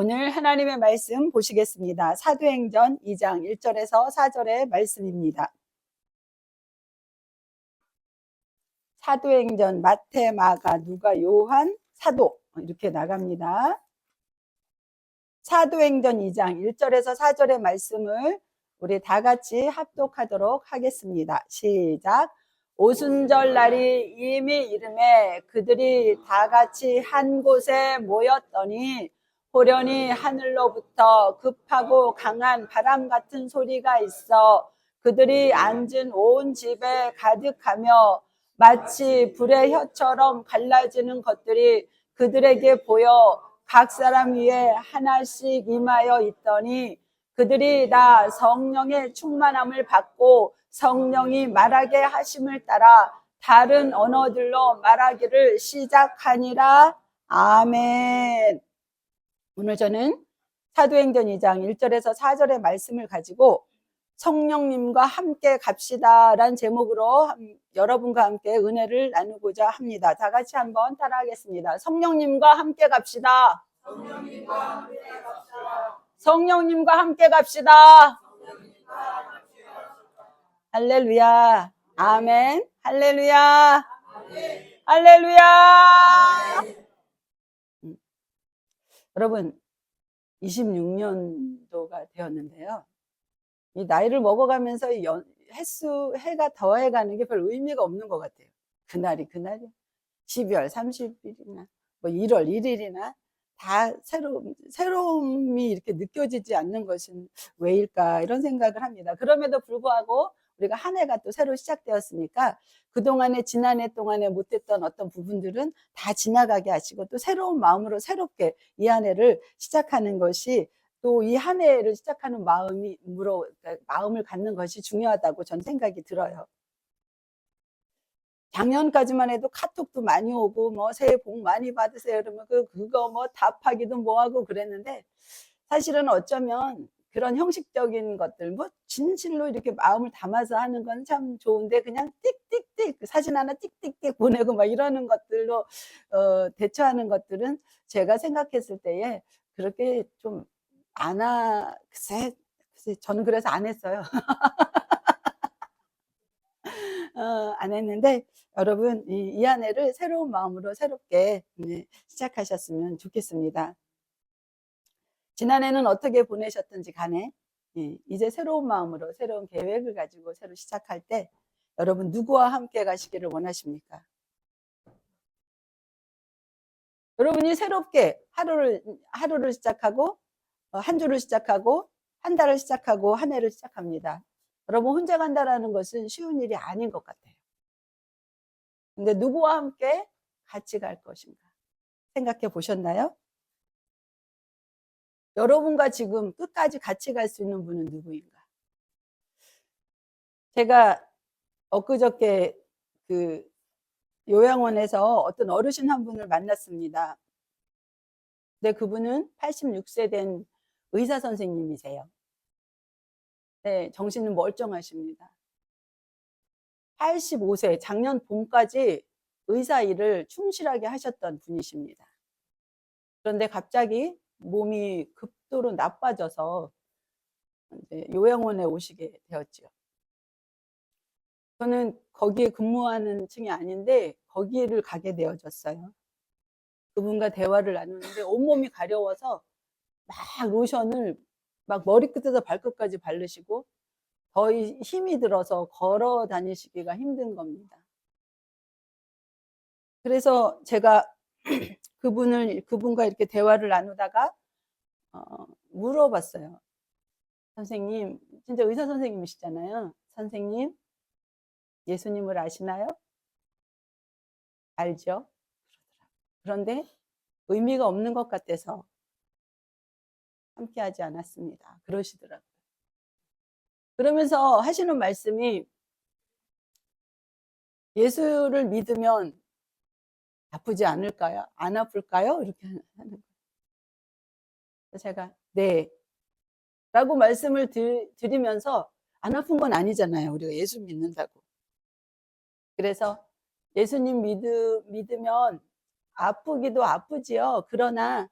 오늘 하나님의 말씀 보시겠습니다. 사도행전 2장 1절에서 4절의 말씀입니다. 사도행전 마태, 마가, 누가, 요한, 사도 이렇게 나갑니다. 사도행전 2장 1절에서 4절의 말씀을 우리 다 같이 합독하도록 하겠습니다. 시작. 오순절 날이 이미 이름에 그들이 다 같이 한 곳에 모였더니 호련히 하늘로부터 급하고 강한 바람 같은 소리가 있어 그들이 앉은 온 집에 가득하며 마치 불의 혀처럼 갈라지는 것들이 그들에게 보여 각 사람 위에 하나씩 임하여 있더니 그들이 다 성령의 충만함을 받고 성령이 말하게 하심을 따라 다른 언어들로 말하기를 시작하니라. 아멘. 오늘 저는 사도행전 2장 1절에서 4절의 말씀을 가지고 성령님과 함께 갑시다 라는 제목으로 여러분과 함께 은혜를 나누고자 합니다. 다 같이 한번 따라하겠습니다. 성령님과 함께 갑시다. 성령님과 함께 갑시다. 성령님과 함께 갑시다. 할렐루야. 아멘. 할렐루야. 할렐루야. 여러분 26년도가 되었는데요. 이 나이를 먹어가면서 해가 더해가는 게 별 의미가 없는 것 같아요. 그날이 12월 30일이나 뭐 1월 1일이나 다 새로움이 이렇게 느껴지지 않는 것은 왜일까 이런 생각을 합니다. 그럼에도 불구하고 우리가 한 해가 또 새로 시작되었으니까 그동안에 지난 해 동안에 못했던 어떤 부분들은 다 지나가게 하시고 또 새로운 마음으로 새롭게 이 한 해를 시작하는 것이 또 이 한 해를 시작하는 마음을 갖는 것이 중요하다고 전 생각이 들어요. 작년까지만 해도 카톡도 많이 오고 뭐 새해 복 많이 받으세요 그러면 그거 뭐 답하기도 뭐하고 그랬는데 사실은 어쩌면 그런 형식적인 것들 뭐 진실로 이렇게 마음을 담아서 하는 건 참 좋은데 그냥 띡띡띡 사진 하나 띡띡띡 보내고 막 이러는 것들로 대처하는 것들은 제가 생각했을 때에 그렇게 좀 글쎄 저는 그래서 안 했어요. 안 했는데 여러분 이 한 해를 새로운 마음으로 새롭게 시작하셨으면 좋겠습니다. 지난해는 어떻게 보내셨든지 간에 이제 새로운 마음으로 새로운 계획을 가지고 새로 시작할 때 여러분 누구와 함께 가시기를 원하십니까? 여러분이 새롭게 하루를 시작하고 한 주를 시작하고 한 달을 시작하고 한 해를 시작합니다. 여러분 혼자 간다라는 것은 쉬운 일이 아닌 것 같아요. 근데 누구와 함께 같이 갈 것인가 생각해 보셨나요? 여러분과 지금 끝까지 같이 갈 수 있는 분은 누구인가? 제가 엊그저께 그 요양원에서 어떤 어르신 한 분을 만났습니다. 근데 그분은 86세 된 의사 선생님이세요. 네, 정신은 멀쩡하십니다. 85세, 작년 봄까지 의사 일을 충실하게 하셨던 분이십니다. 그런데 갑자기 몸이 급도로 나빠져서 이제 요양원에 오시게 되었죠. 저는 거기에 근무하는 층이 아닌데 거기를 가게 되어졌어요. 그분과 대화를 나누는데 온몸이 가려워서 막 로션을 막 머리끝에서 발끝까지 바르시고 더 힘이 들어서 걸어 다니시기가 힘든 겁니다. 그래서 제가 그분과 이렇게 대화를 나누다가 물어봤어요. 선생님, 진짜 의사 선생님이시잖아요. 선생님, 예수님을 아시나요? 알죠? 그런데 의미가 없는 것 같아서 함께하지 않았습니다. 그러시더라고요. 그러면서 하시는 말씀이 예수를 믿으면 아프지 않을까요? 안 아플까요? 이렇게 하는 거예요. 제가 네 라고 말씀을 드리면서 안 아픈 건 아니잖아요. 우리가 예수 믿는다고. 그래서 예수님 믿으면 아프기도 아프지요. 그러나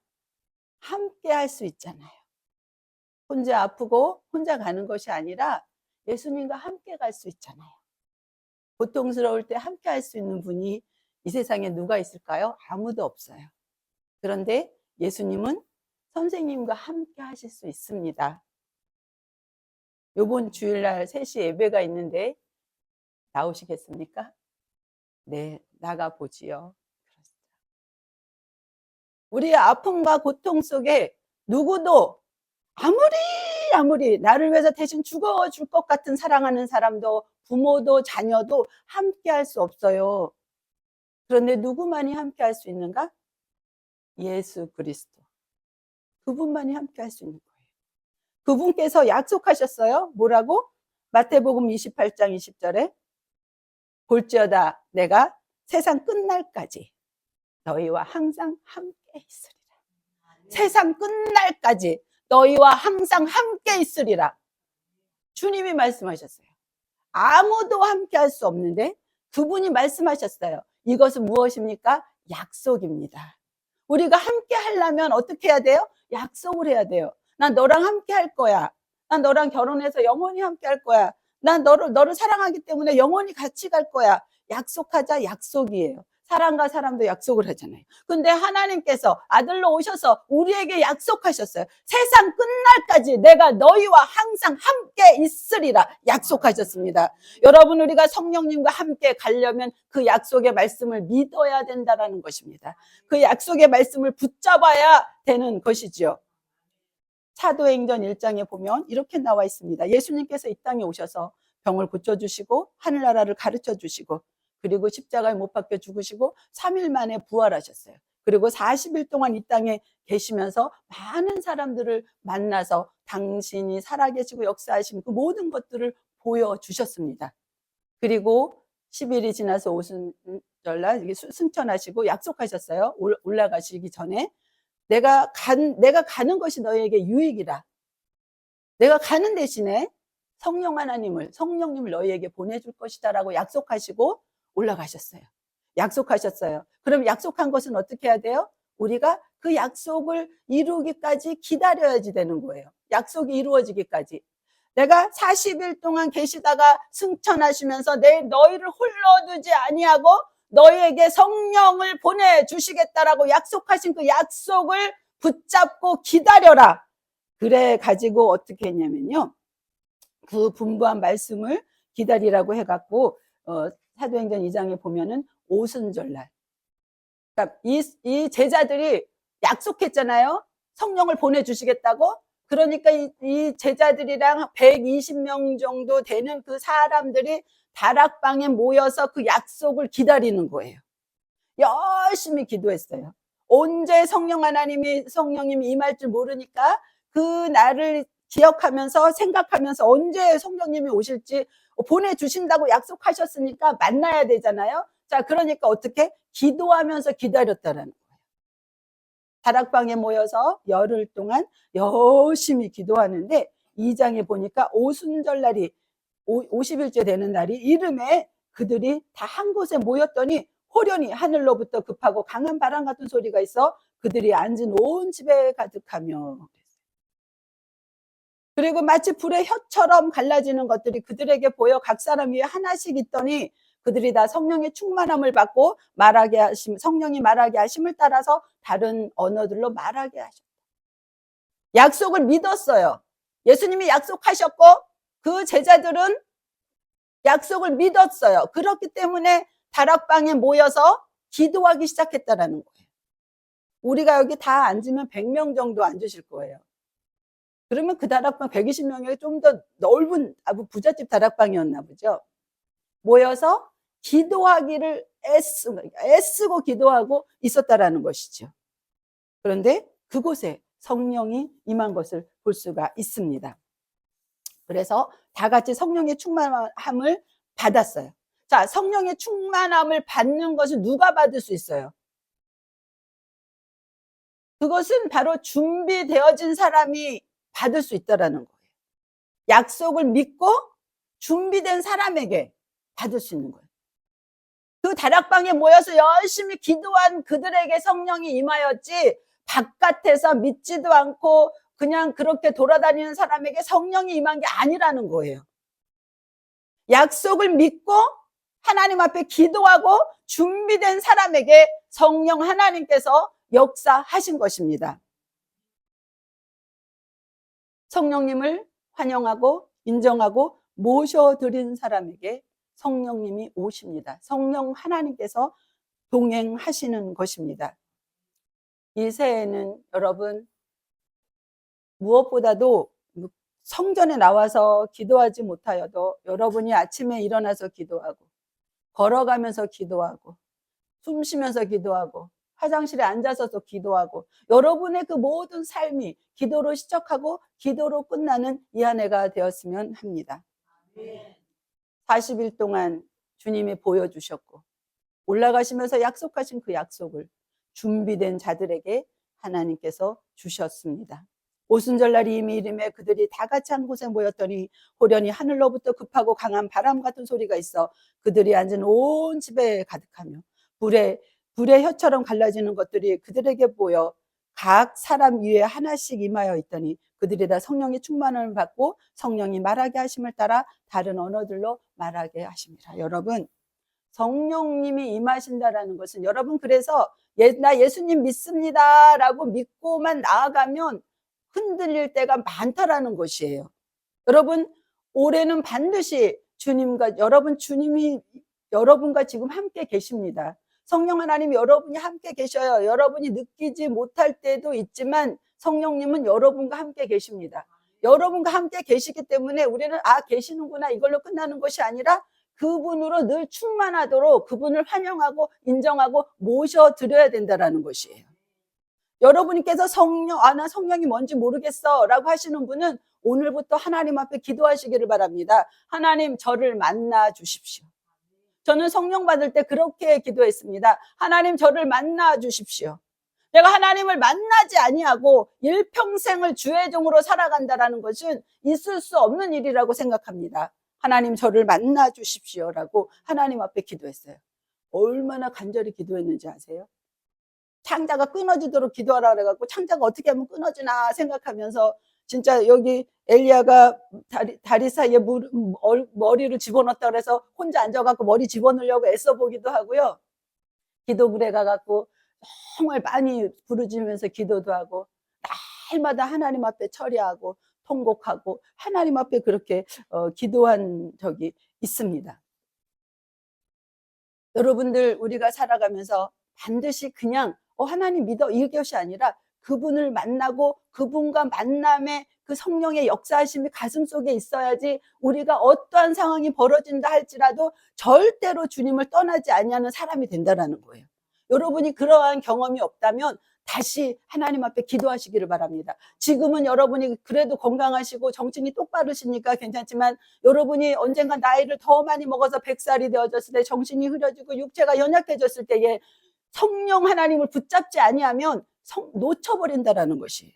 함께 할 수 있잖아요. 혼자 아프고 혼자 가는 것이 아니라 예수님과 함께 갈 수 있잖아요. 고통스러울 때 함께 할 수 있는 분이 이 세상에 누가 있을까요? 아무도 없어요. 그런데 예수님은 선생님과 함께 하실 수 있습니다. 이번 주일날 3시 예배가 있는데 나오시겠습니까? 네, 나가보지요. 우리의 아픔과 고통 속에 누구도 아무리 나를 위해서 대신 죽어줄 것 같은 사랑하는 사람도 부모도 자녀도 함께 할 수 없어요. 그런데 누구만이 함께 할 수 있는가? 예수 그리스도. 그분만이 함께 할 수 있는 거예요. 그분께서 약속하셨어요. 뭐라고? 마태복음 28장 20절에 볼지어다 내가 세상 끝날까지 너희와 항상 함께 있으리라. 세상 끝날까지 너희와 항상 함께 있으리라. 주님이 말씀하셨어요. 아무도 함께 할 수 없는데 그분이 말씀하셨어요. 이것은 무엇입니까? 약속입니다. 우리가 함께 하려면 어떻게 해야 돼요? 약속을 해야 돼요. 난 너랑 함께 할 거야. 난 너랑 결혼해서 영원히 함께 할 거야. 난 너를 사랑하기 때문에 영원히 같이 갈 거야. 약속하자, 약속이에요. 사람과 사람도 약속을 하잖아요. 근데 하나님께서 아들로 오셔서 우리에게 약속하셨어요. 세상 끝날까지 내가 너희와 항상 함께 있으리라 약속하셨습니다. 여러분, 우리가 성령님과 함께 가려면 그 약속의 말씀을 믿어야 된다는 것입니다. 그 약속의 말씀을 붙잡아야 되는 것이죠. 사도행전 1장에 보면 이렇게 나와 있습니다. 예수님께서 이 땅에 오셔서 병을 고쳐주시고 하늘나라를 가르쳐주시고 그리고 십자가에 못 박혀 죽으시고 3일 만에 부활하셨어요. 그리고 40일 동안 이 땅에 계시면서 많은 사람들을 만나서 당신이 살아계시고 역사하신 그 모든 것들을 보여주셨습니다. 그리고 10일이 지나서 오순절날 승천하시고 약속하셨어요. 올라가시기 전에 내가 가는 것이 너희에게 유익이라. 내가 가는 대신에 성령님을 너희에게 보내줄 것이다라고 약속하시고 올라가셨어요. 약속하셨어요. 그럼 약속한 것은 어떻게 해야 돼요? 우리가 그 약속을 이루기까지 기다려야지 되는 거예요. 약속이 이루어지기까지. 내가 40일 동안 계시다가 승천하시면서 너희를 홀로 두지 아니하고 너희에게 성령을 보내주시겠다라고 약속하신 그 약속을 붙잡고 기다려라. 그래 가지고 어떻게 했냐면요. 그 분부한 말씀을 기다리라고 해갖고 사도행전 2장에 보면은 오순절날, 그러니까 이 제자들이 약속했잖아요. 성령을 보내주시겠다고. 그러니까 이 제자들이랑 120명 정도 되는 그 사람들이 다락방에 모여서 그 약속을 기다리는 거예요. 열심히 기도했어요. 언제 성령님이 임할 줄 모르니까 그 날을 기억하면서 생각하면서 언제 성령님이 오실지 보내주신다고 약속하셨으니까 만나야 되잖아요. 자, 그러니까 어떻게? 기도하면서 기다렸다라는 거예요. 다락방에 모여서 열흘 동안 열심히 기도하는데 2장에 보니까 오순절날이 50일째 되는 날이 이름에 그들이 다 한 곳에 모였더니 호련히 하늘로부터 급하고 강한 바람 같은 소리가 있어 그들이 앉은 온 집에 가득하며 그리고 마치 불의 혀처럼 갈라지는 것들이 그들에게 보여 각 사람 위에 하나씩 있더니 그들이 다 성령의 충만함을 받고 성령이 말하게 하심을 따라서 다른 언어들로 말하게 하셨다. 약속을 믿었어요. 예수님이 약속하셨고 그 제자들은 약속을 믿었어요. 그렇기 때문에 다락방에 모여서 기도하기 시작했다는 거예요. 우리가 여기 다 앉으면 100명 정도 앉으실 거예요. 그러면 그 다락방 120명이 좀 더 넓은 부잣집 다락방이었나 보죠. 모여서 기도하기를 애쓰고 기도하고 있었다라는 것이죠. 그런데 그곳에 성령이 임한 것을 볼 수가 있습니다. 그래서 다 같이 성령의 충만함을 받았어요. 자, 성령의 충만함을 받는 것을 누가 받을 수 있어요? 그것은 바로 준비되어진 사람이 받을 수 있다라는 거예요. 약속을 믿고 준비된 사람에게 받을 수 있는 거예요. 그 다락방에 모여서 열심히 기도한 그들에게 성령이 임하였지 바깥에서 믿지도 않고 그냥 그렇게 돌아다니는 사람에게 성령이 임한 게 아니라는 거예요. 약속을 믿고 하나님 앞에 기도하고 준비된 사람에게 성령 하나님께서 역사하신 것입니다. 성령님을 환영하고 인정하고 모셔드린 사람에게 성령님이 오십니다. 성령 하나님께서 동행하시는 것입니다. 이 새해에는 여러분 무엇보다도 성전에 나와서 기도하지 못하여도 여러분이 아침에 일어나서 기도하고 걸어가면서 기도하고 숨 쉬면서 기도하고 화장실에 앉아서도 기도하고 여러분의 그 모든 삶이 기도로 시작하고 기도로 끝나는 이 한 해가 되었으면 합니다. 40일 동안 주님이 보여주셨고 올라가시면서 약속하신 그 약속을 준비된 자들에게 하나님께서 주셨습니다. 오순절날이 이미 이름에 그들이 다 같이 한 곳에 모였더니 호련히 하늘로부터 급하고 강한 바람 같은 소리가 있어 그들이 앉은 온 집에 가득하며 불의 혀처럼 갈라지는 것들이 그들에게 보여 각 사람 위에 하나씩 임하여 있더니 그들이 다 성령의 충만을 받고 성령이 말하게 하심을 따라 다른 언어들로 말하게 하십니다. 여러분, 성령님이 임하신다라는 것은 여러분 그래서 나 예수님 믿습니다 라고 믿고만 나아가면 흔들릴 때가 많다라는 것이에요. 여러분 올해는 반드시 주님과 주님이 여러분과 지금 함께 계십니다. 성령 하나님 여러분이 함께 계셔요. 여러분이 느끼지 못할 때도 있지만 성령님은 여러분과 함께 계십니다. 여러분과 함께 계시기 때문에 우리는 계시는구나 이걸로 끝나는 것이 아니라 그분으로 늘 충만하도록 그분을 환영하고 인정하고 모셔드려야 된다는 것이에요. 여러분께서 나 성령이 뭔지 모르겠어 라고 하시는 분은 오늘부터 하나님 앞에 기도하시기를 바랍니다. 하나님 저를 만나 주십시오. 저는 성령 받을 때 그렇게 기도했습니다. 하나님 저를 만나 주십시오. 내가 하나님을 만나지 아니하고 일평생을 주의 종으로 살아간다는 것은 있을 수 없는 일이라고 생각합니다. 하나님 저를 만나 주십시오라고 하나님 앞에 기도했어요. 얼마나 간절히 기도했는지 아세요? 창자가 끊어지도록 기도하라 그래갖고 창자가 어떻게 하면 끊어지나 생각하면서 진짜 여기 엘리야가 다리 사이에 머리를 집어넣었다 그래서 혼자 앉아갖고 머리 집어넣으려고 애써보기도 하고요. 기도굴에 가갖고 정말 많이 부르짖으면서 기도도 하고 날마다 하나님 앞에 처리하고 통곡하고 하나님 앞에 그렇게 기도한 적이 있습니다. 여러분들 우리가 살아가면서 반드시 그냥 하나님 믿어 이것이 아니라 그분을 만나고 그분과 만남의 그 성령의 역사하심이 가슴속에 있어야지 우리가 어떠한 상황이 벌어진다 할지라도 절대로 주님을 떠나지 아니하는 사람이 된다는 거예요. 여러분이 그러한 경험이 없다면 다시 하나님 앞에 기도하시기를 바랍니다. 지금은 여러분이 그래도 건강하시고 정신이 똑바르시니까 괜찮지만 여러분이 언젠가 나이를 더 많이 먹어서 100살이 되어졌을 때 정신이 흐려지고 육체가 연약해졌을 때에 성령 하나님을 붙잡지 아니하면 놓쳐버린다라는 것이에요.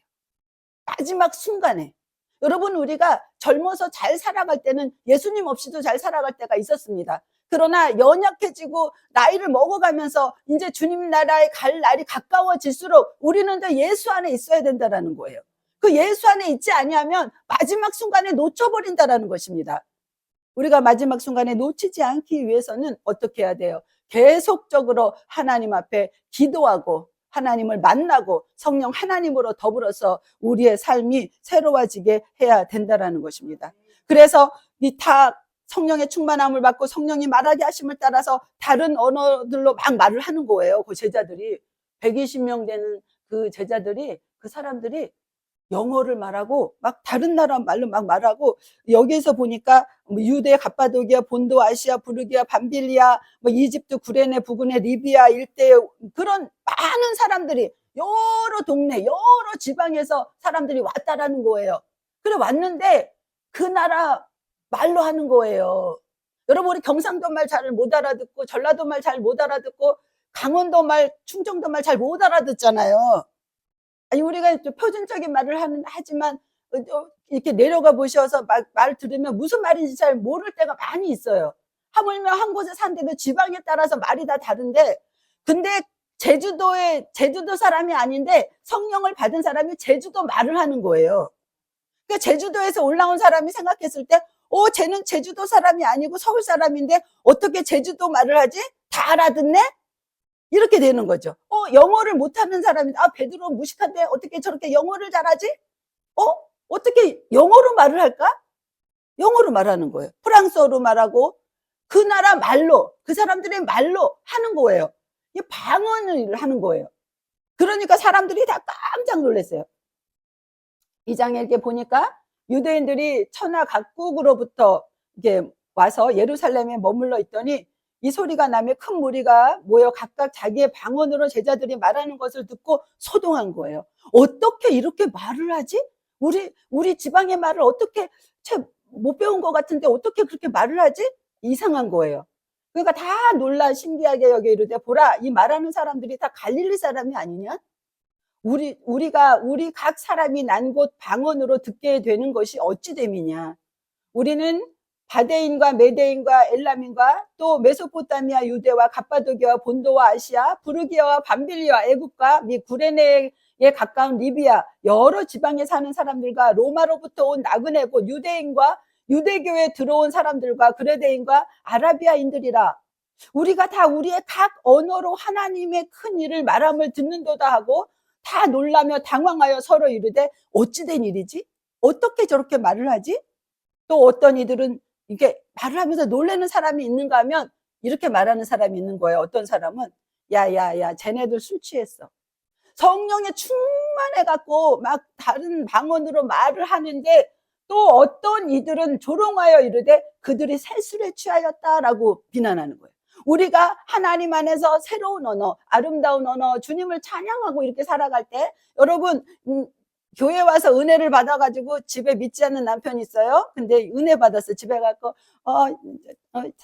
마지막 순간에 여러분 우리가 젊어서 잘 살아갈 때는 예수님 없이도 잘 살아갈 때가 있었습니다. 그러나 연약해지고 나이를 먹어가면서 이제 주님 나라에 갈 날이 가까워질수록 우리는 더 예수 안에 있어야 된다는 거예요. 그 예수 안에 있지 아니하면 마지막 순간에 놓쳐버린다는 것입니다. 우리가 마지막 순간에 놓치지 않기 위해서는 어떻게 해야 돼요? 계속적으로 하나님 앞에 기도하고 하나님을 만나고 성령 하나님으로 더불어서 우리의 삶이 새로워지게 해야 된다는 것입니다. 그래서 다 성령의 충만함을 받고 성령이 말하게 하심을 따라서 다른 언어들로 막 말을 하는 거예요. 그 제자들이 120명 되는 그 제자들이 그 사람들이 영어를 말하고 막 다른 나라 말로 막 말하고 여기에서 보니까 유대, 갑바도기아, 본도, 아시아, 부르기아, 밤빌리아, 이집트, 구레네, 부근의 리비아 일대 그런 많은 사람들이 여러 동네, 여러 지방에서 사람들이 왔다라는 거예요. 그래 왔는데 그 나라 말로 하는 거예요. 여러분 우리 경상도 말 잘 못 알아듣고 전라도 말 잘 못 알아듣고 강원도 말, 충청도 말 잘 못 알아듣잖아요. 아니 우리가 표준적인 말을 하지만 이렇게 내려가 보셔서 말 들으면 무슨 말인지 잘 모를 때가 많이 있어요. 하물며 한 곳에 산데도 지방에 따라서 말이 다 다른데 근데 제주도 사람이 아닌데 성령을 받은 사람이 제주도 말을 하는 거예요. 그러니까 제주도에서 올라온 사람이 생각했을 때, 쟤는 제주도 사람이 아니고 서울 사람인데 어떻게 제주도 말을 하지? 다 알아듣네? 이렇게 되는 거죠. 영어를 못하는 사람이, 베드로 무식한데 어떻게 저렇게 영어를 잘하지? 어떻게 영어로 말을 할까? 영어로 말하는 거예요. 프랑스어로 말하고 그 나라 말로, 그 사람들의 말로 하는 거예요. 이 방언을 하는 거예요. 그러니까 사람들이 다 깜짝 놀랐어요. 이 장에 이렇게 보니까 유대인들이 천하 각국으로부터 이렇게 와서 예루살렘에 머물러 있더니 이 소리가 나며 큰 무리가 모여 각각 자기의 방언으로 제자들이 말하는 것을 듣고 소동한 거예요. 어떻게 이렇게 말을 하지? 우리 지방의 말을 어떻게 못 배운 것 같은데 어떻게 그렇게 말을 하지? 이상한 거예요. 그러니까 다 놀라 신기하게 여겨 이르되 보라, 이 말하는 사람들이 다 갈릴리 사람이 아니냐? 우리 각 사람이 난 곳 방언으로 듣게 되는 것이 어찌 됨이냐? 우리는 바데인과 메데인과 엘람인과 또 메소포타미아, 유대와 갑바도기와 본도와 아시아, 부르기아와 밤빌리아, 애굽과 미 구레네에 가까운 리비아 여러 지방에 사는 사람들과 로마로부터 온 나그네 곧 유대인과 유대교에 들어온 사람들과 그레데인과 아라비아인들이라. 우리가 다 우리의 각 언어로 하나님의 큰 일을 말함을 듣는도다 하고 다 놀라며 당황하여 서로 이르되 어찌 된 일이지? 어떻게 저렇게 말을 하지? 또 어떤 이들은 이렇게 말을 하면서 놀라는 사람이 있는가 하면 이렇게 말하는 사람이 있는 거예요. 어떤 사람은 야야야 쟤네들 술 취했어. 성령에 충만해갖고 막 다른 방언으로 말을 하는데 또 어떤 이들은 조롱하여 이르되 그들이 새술에 취하였다라고 비난하는 거예요. 우리가 하나님 안에서 새로운 언어, 아름다운 언어, 주님을 찬양하고 이렇게 살아갈 때 여러분 교회 와서 은혜를 받아가지고 집에 믿지 않는 남편이 있어요. 근데 은혜 받았어. 집에 가서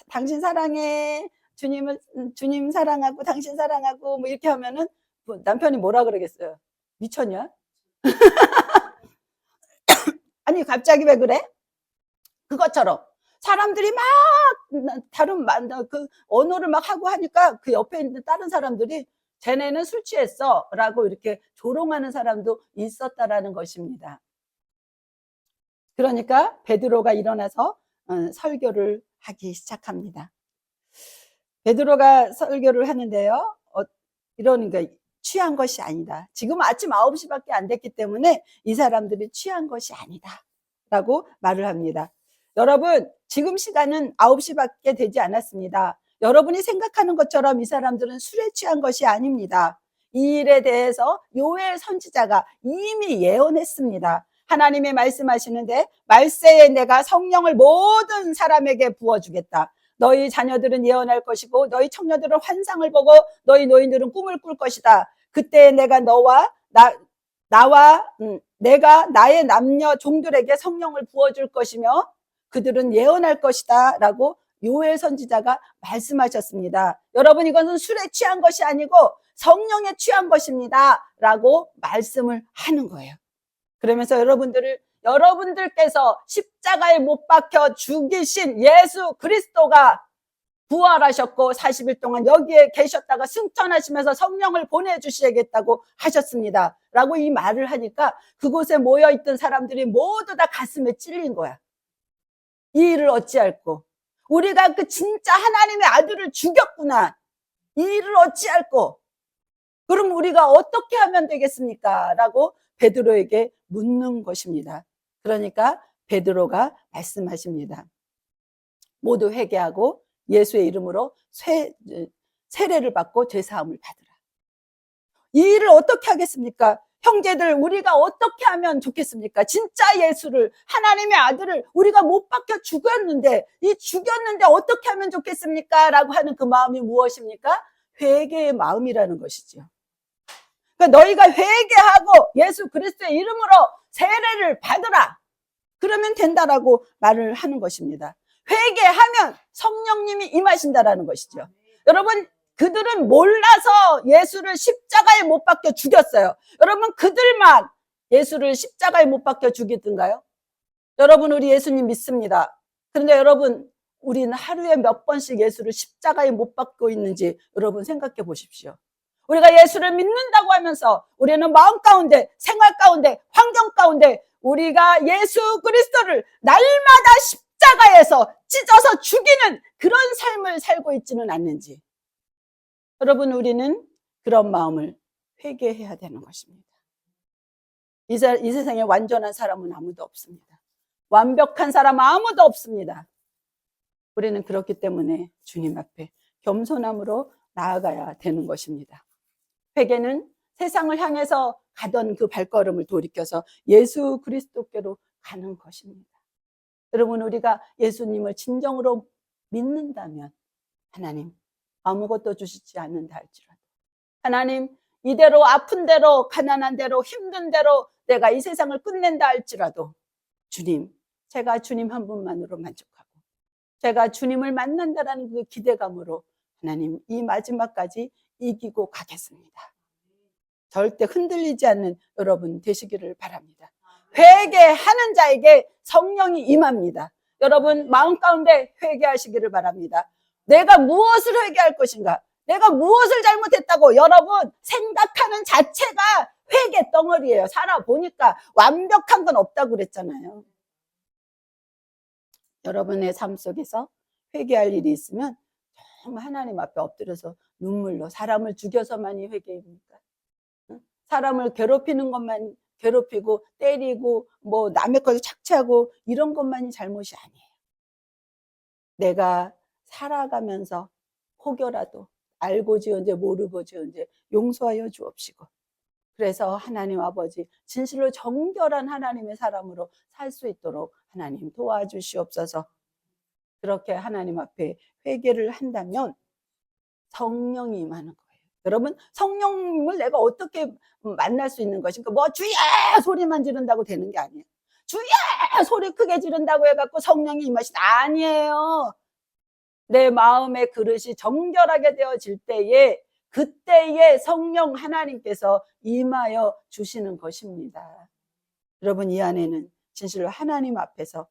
당신 사랑해. 주님 사랑하고 당신 사랑하고 뭐 이렇게 하면은 남편이 뭐라 그러겠어요? 미쳤냐? 아니 갑자기 왜 그래? 그것처럼 사람들이 막 다른 그 언어를 막 하고 하니까 그 옆에 있는 다른 사람들이 쟤네는 술 취했어 라고 이렇게 조롱하는 사람도 있었다라는 것입니다. 그러니까 베드로가 일어나서 설교를 하기 시작합니다. 베드로가 설교를 하는데요. 이러니까 취한 것이 아니다. 지금 아침 9시밖에 안 됐기 때문에 이 사람들이 취한 것이 아니다 라고 말을 합니다. 여러분 지금 시간은 9시밖에 되지 않았습니다. 여러분이 생각하는 것처럼 이 사람들은 술에 취한 것이 아닙니다. 이 일에 대해서 요엘 선지자가 이미 예언했습니다. 하나님의 말씀하시는데 말세에 내가 성령을 모든 사람에게 부어주겠다. 너희 자녀들은 예언할 것이고 너희 청년들은 환상을 보고 너희 노인들은 꿈을 꿀 것이다. 그때 내가 내가 나의 남녀 종들에게 성령을 부어줄 것이며 그들은 예언할 것이다 라고 요엘 선지자가 말씀하셨습니다. 여러분 이것은 술에 취한 것이 아니고 성령에 취한 것입니다 라고 말씀을 하는 거예요. 그러면서 여러분들께서 십자가에 못 박혀 죽이신 예수 그리스도가 부활하셨고 40일 동안 여기에 계셨다가 승천하시면서 성령을 보내주시겠다고 하셨습니다 라고 이 말을 하니까 그곳에 모여있던 사람들이 모두 다 가슴에 찔린 거야. 이 일을 어찌할꼬? 우리가 그 진짜 하나님의 아들을 죽였구나. 이 일을 어찌할꼬? 그럼 우리가 어떻게 하면 되겠습니까? 라고 베드로에게 묻는 것입니다. 그러니까 베드로가 말씀하십니다. 모두 회개하고 예수의 이름으로 세례를 받고 죄사함을 받으라. 이 일을 어떻게 하겠습니까? 형제들 우리가 어떻게 하면 좋겠습니까? 진짜 예수를 하나님의 아들을 우리가 못 박혀 죽였는데 어떻게 하면 좋겠습니까? 라고 하는 그 마음이 무엇입니까? 회개의 마음이라는 것이죠. 그러니까 너희가 회개하고 예수 그리스도의 이름으로 세례를 받으라. 그러면 된다라고 말을 하는 것입니다. 회개하면 성령님이 임하신다라는 것이죠. 여러분 그들은 몰라서 예수를 십자가에 못 박혀 죽였어요. 여러분 그들만 예수를 십자가에 못 박혀 죽이던가요? 여러분 우리 예수님 믿습니다. 그런데 여러분 우리는 하루에 몇 번씩 예수를 십자가에 못 박고 있는지 여러분 생각해 보십시오. 우리가 예수를 믿는다고 하면서 우리는 마음 가운데, 생활 가운데, 환경 가운데 우리가 예수 그리스도를 날마다 십자가에서 찢어서 죽이는 그런 삶을 살고 있지는 않는지, 여러분, 우리는 그런 마음을 회개해야 되는 것입니다. 이 세상에 완전한 사람은 아무도 없습니다. 완벽한 사람 아무도 없습니다. 우리는 그렇기 때문에 주님 앞에 겸손함으로 나아가야 되는 것입니다. 회개는 세상을 향해서 가던 그 발걸음을 돌이켜서 예수 그리스도께로 가는 것입니다. 여러분, 우리가 예수님을 진정으로 믿는다면 하나님 아무것도 주시지 않는다 할지라도, 하나님 이대로 아픈 대로, 가난한 대로, 힘든 대로 내가 이 세상을 끝낸다 할지라도 주님, 제가 주님 한 분만으로 만족하고 제가 주님을 만난다라는 그 기대감으로 하나님 이 마지막까지 이기고 가겠습니다. 절대 흔들리지 않는 여러분 되시기를 바랍니다. 회개하는 자에게 성령이 임합니다. 여러분 마음 가운데 회개하시기를 바랍니다. 내가 무엇을 회개할 것인가? 내가 무엇을 잘못했다고 여러분 생각하는 자체가 회개 덩어리예요. 살아보니까 완벽한 건 없다고 그랬잖아요. 여러분의 삶 속에서 회개할 일이 있으면 정말 하나님 앞에 엎드려서 눈물로, 사람을 죽여서만이 회개입니까? 사람을 괴롭히는 것만 괴롭히고 때리고 뭐 남의 것을 착취하고 이런 것만이 잘못이 아니에요. 내가 살아가면서 혹여라도 알고 지은지 모르고 지은지 용서하여 주옵시고, 그래서 하나님 아버지 진실로 정결한 하나님의 사람으로 살 수 있도록 하나님 도와주시옵소서. 그렇게 하나님 앞에 회개를 한다면 성령이 임하는 거예요. 여러분, 성령님을 내가 어떻게 만날 수 있는 것인가? 뭐 주야 소리만 지른다고 되는 게 아니에요. 주야 소리 크게 지른다고 해갖고 성령이 임하시다 아니에요. 내 마음의 그릇이 정결하게 되어질 때에 그때에 성령 하나님께서 임하여 주시는 것입니다. 여러분, 이 안에는 진실로 하나님 앞에서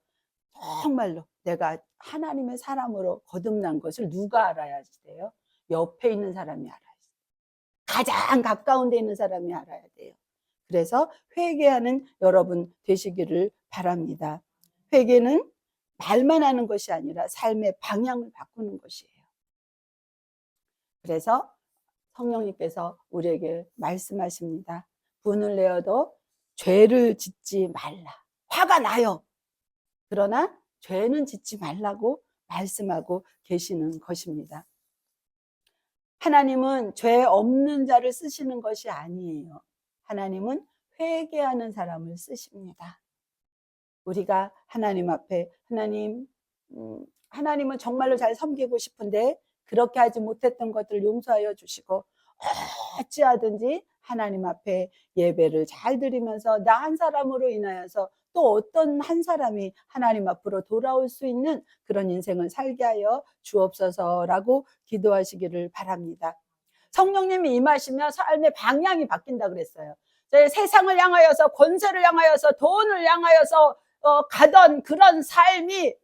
정말로 내가 하나님의 사람으로 거듭난 것을 누가 알아야 돼요? 옆에 있는 사람이 알아야 돼요. 가장 가까운 데 있는 사람이 알아야 돼요. 그래서 회개하는 여러분 되시기를 바랍니다. 회개는 말만 하는 것이 아니라 삶의 방향을 바꾸는 것이에요. 그래서 성령님께서 우리에게 말씀하십니다. 분을 내어도 죄를 짓지 말라. 화가 나요. 그러나 죄는 짓지 말라고 말씀하고 계시는 것입니다. 하나님은 죄 없는 자를 쓰시는 것이 아니에요. 하나님은 회개하는 사람을 쓰십니다. 우리가 하나님 앞에 하나님은 정말로 잘 섬기고 싶은데 그렇게 하지 못했던 것들을 용서하여 주시고 어찌하든지 하나님 앞에 예배를 잘 드리면서 나 한 사람으로 인하여서 또 어떤 한 사람이 하나님 앞으로 돌아올 수 있는 그런 인생을 살게 하여 주옵소서라고 기도하시기를 바랍니다. 성령님이 임하시면 삶의 방향이 바뀐다 그랬어요. 세상을 향하여서, 권세를 향하여서, 돈을 향하여서 가던 그런 삶이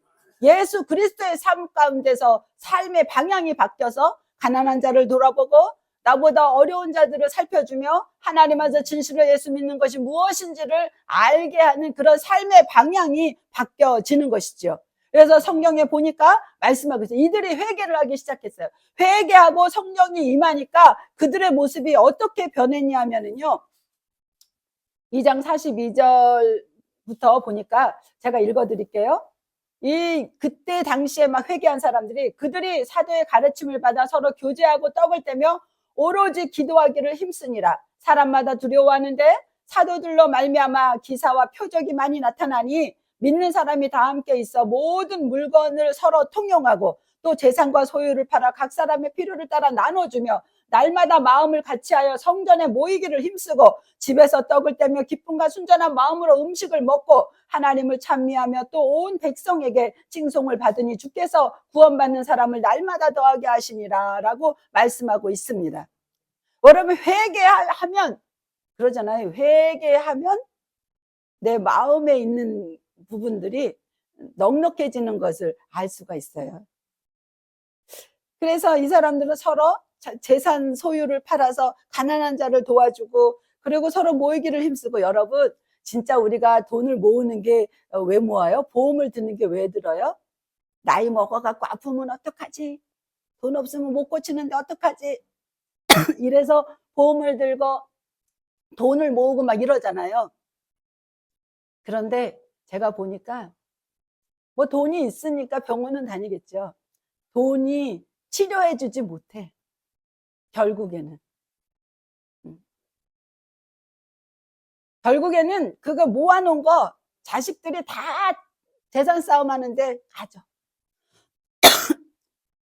예수 그리스도의 삶 가운데서 삶의 방향이 바뀌어서 가난한 자를 돌아보고 나보다 어려운 자들을 살펴주며 하나님 안에서 진실로 예수 믿는 것이 무엇인지를 알게 하는 그런 삶의 방향이 바뀌어지는 것이죠. 그래서 성경에 보니까 말씀하고 있어요. 이들이 회개를 하기 시작했어요. 회개하고 성령이 임하니까 그들의 모습이 어떻게 변했냐 하면은요, 2장 42절부터 보니까 제가 읽어드릴게요. 그때 당시에 막 회개한 사람들이 그들이 사도의 가르침을 받아 서로 교제하고 떡을 떼며 오로지 기도하기를 힘쓰니라. 사람마다 두려워하는데 사도들로 말미암아 기사와 표적이 많이 나타나니 믿는 사람이 다 함께 있어 모든 물건을 서로 통용하고 또 재산과 소유를 팔아 각 사람의 필요를 따라 나눠주며 날마다 마음을 같이하여 성전에 모이기를 힘쓰고 집에서 떡을 떼며 기쁨과 순전한 마음으로 음식을 먹고 하나님을 찬미하며 또 온 백성에게 칭송을 받으니 주께서 구원받는 사람을 날마다 더하게 하시니라 라고 말씀하고 있습니다. 여러분, 회개하면 그러잖아요. 회개하면 내 마음에 있는 부분들이 넉넉해지는 것을 알 수가 있어요. 그래서 이 사람들은 서로 재산 소유를 팔아서 가난한 자를 도와주고, 그리고 서로 모이기를 힘쓰고. 여러분, 진짜 우리가 돈을 모으는 게 왜 모아요? 보험을 드는 게 왜 들어요? 나이 먹어갖고 아프면 어떡하지? 돈 없으면 못 고치는데 어떡하지? 이래서 보험을 들고 돈을 모으고 막 이러잖아요. 그런데 제가 보니까 뭐 돈이 있으니까 병원은 다니겠죠. 돈이 치료해 주지 못해. 결국에는. 결국에는 그거 모아놓은 거 자식들이 다 재산 싸움 하는데 가죠.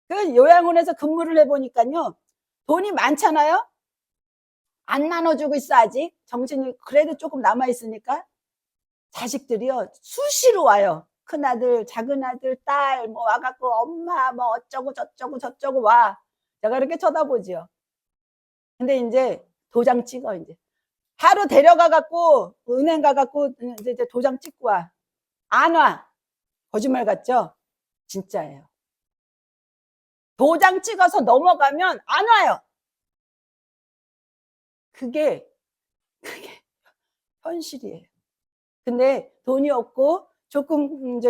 그 요양원에서 근무를 해보니까요, 돈이 많잖아요. 안 나눠주고 있어. 아직 정신이 그래도 조금 남아있으니까 자식들이요 수시로 와요. 큰아들, 작은아들, 딸 뭐 와갖고 엄마 뭐 어쩌고 저쩌고 저쩌고 와. 제가 이렇게 쳐다보지요. 근데 이제 도장 찍어. 이제 하루 데려가갖고 은행 가갖고 이제 도장 찍고 와. 안 와. 거짓말 같죠? 진짜예요. 도장 찍어서 넘어가면 안 와요. 그게 현실이에요. 근데 돈이 없고 조금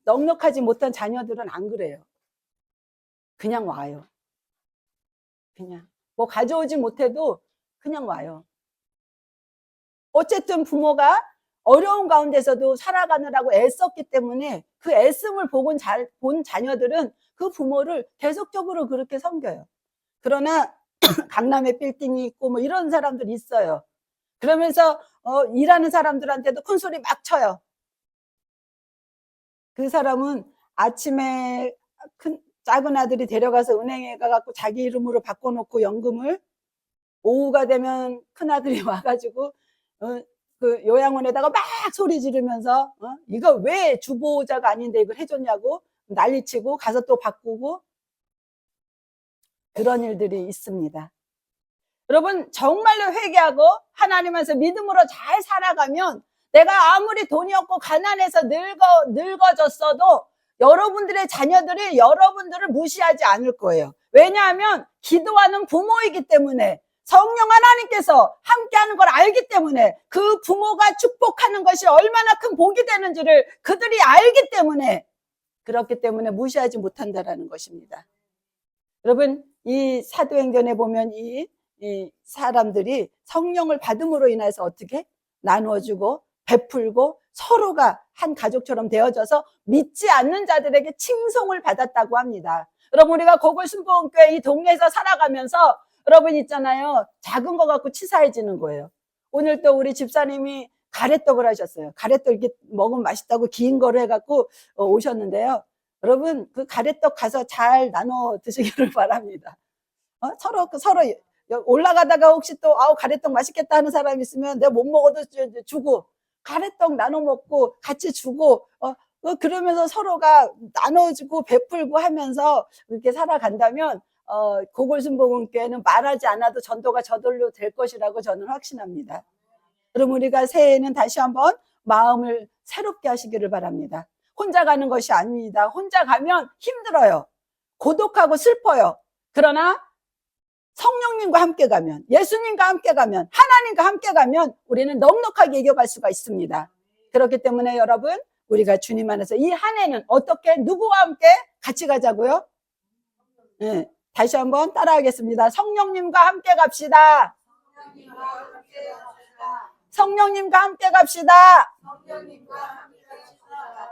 넉넉하지 못한 자녀들은 안 그래요. 그냥 와요. 그냥 뭐 가져오지 못해도 그냥 와요. 어쨌든 부모가 어려운 가운데서도 살아가느라고 애썼기 때문에 그 애씀을 본 자녀들은 그 부모를 계속적으로 그렇게 섬겨요. 그러나 강남에 빌딩이 있고 뭐 이런 사람들이 있어요. 그러면서 일하는 사람들한테도 큰 소리 막 쳐요. 그 사람은 아침에 작은 아들이 데려가서 은행에 가갖고 자기 이름으로 바꿔놓고 연금을, 오후가 되면 큰 아들이 와가지고 그 요양원에다가 막 소리 지르면서 이거 왜 주보자가 아닌데 이걸 해줬냐고 난리치고 가서 또 바꾸고, 그런 일들이 있습니다. 여러분, 정말로 회개하고 하나님께서 믿음으로 잘 살아가면 내가 아무리 돈이 없고 가난해서 늙어졌어도 여러분들의 자녀들이 여러분들을 무시하지 않을 거예요. 왜냐하면 기도하는 부모이기 때문에, 성령 하나님께서 함께하는 걸 알기 때문에, 그 부모가 축복하는 것이 얼마나 큰 복이 되는지를 그들이 알기 때문에, 그렇기 때문에 무시하지 못한다라는 것입니다. 여러분, 이 사도행전에 보면 이 사람들이 성령을 받음으로 인해서 어떻게 나누어주고 베풀고 서로가 한 가족처럼 되어져서 믿지 않는 자들에게 칭송을 받았다고 합니다. 여러분, 우리가 고골순복음교회 이 동네에서 살아가면서 여러분 있잖아요, 작은 거 갖고 치사해지는 거예요. 오늘 또 우리 집사님이 가래떡을 하셨어요. 가래떡 이렇게 먹으면 맛있다고 긴 거를 해갖고 오셨는데요. 여러분, 그 가래떡 가서 잘 나눠 드시기를 바랍니다. 서로 올라가다가 혹시 또 가래떡 맛있겠다 하는 사람이 있으면 내가 못 먹어도 주고, 가래떡 나눠 먹고 같이 주고, 그러면서 서로가 나눠주고 베풀고 하면서 그렇게 살아간다면 고골순복음교회는 말하지 않아도 전도가 저절로 될 것이라고 저는 확신합니다. 그럼 우리가 새해에는 다시 한번 마음을 새롭게 하시기를 바랍니다. 혼자 가는 것이 아닙니다. 혼자 가면 힘들어요. 고독하고 슬퍼요. 그러나 성령님과 함께 가면, 예수님과 함께 가면, 하나님과 함께 가면 우리는 넉넉하게 이겨갈 수가 있습니다. 그렇기 때문에 여러분, 우리가 주님 안에서 이 한 해는 어떻게, 누구와 함께 같이 가자고요? 네, 다시 한번 따라하겠습니다. 성령님과 함께 갑시다. 성령님과 함께 갑시다.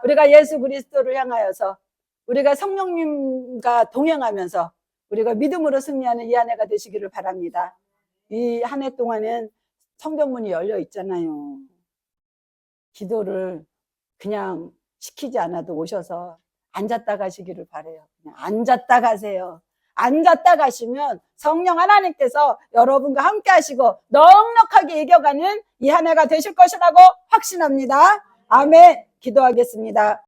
우리가 예수 그리스도를 향하여서, 우리가 성령님과 동행하면서 우리가 믿음으로 승리하는 이 한 해가 되시기를 바랍니다. 이 한 해 동안은 성경문이 열려 있잖아요. 기도를 그냥 시키지 않아도 오셔서 앉았다 가시기를 바라요. 그냥 앉았다 가세요. 앉았다 가시면 성령 하나님께서 여러분과 함께 하시고 넉넉하게 이겨가는 이 한 해가 되실 것이라고 확신합니다. 아멘. 기도하겠습니다.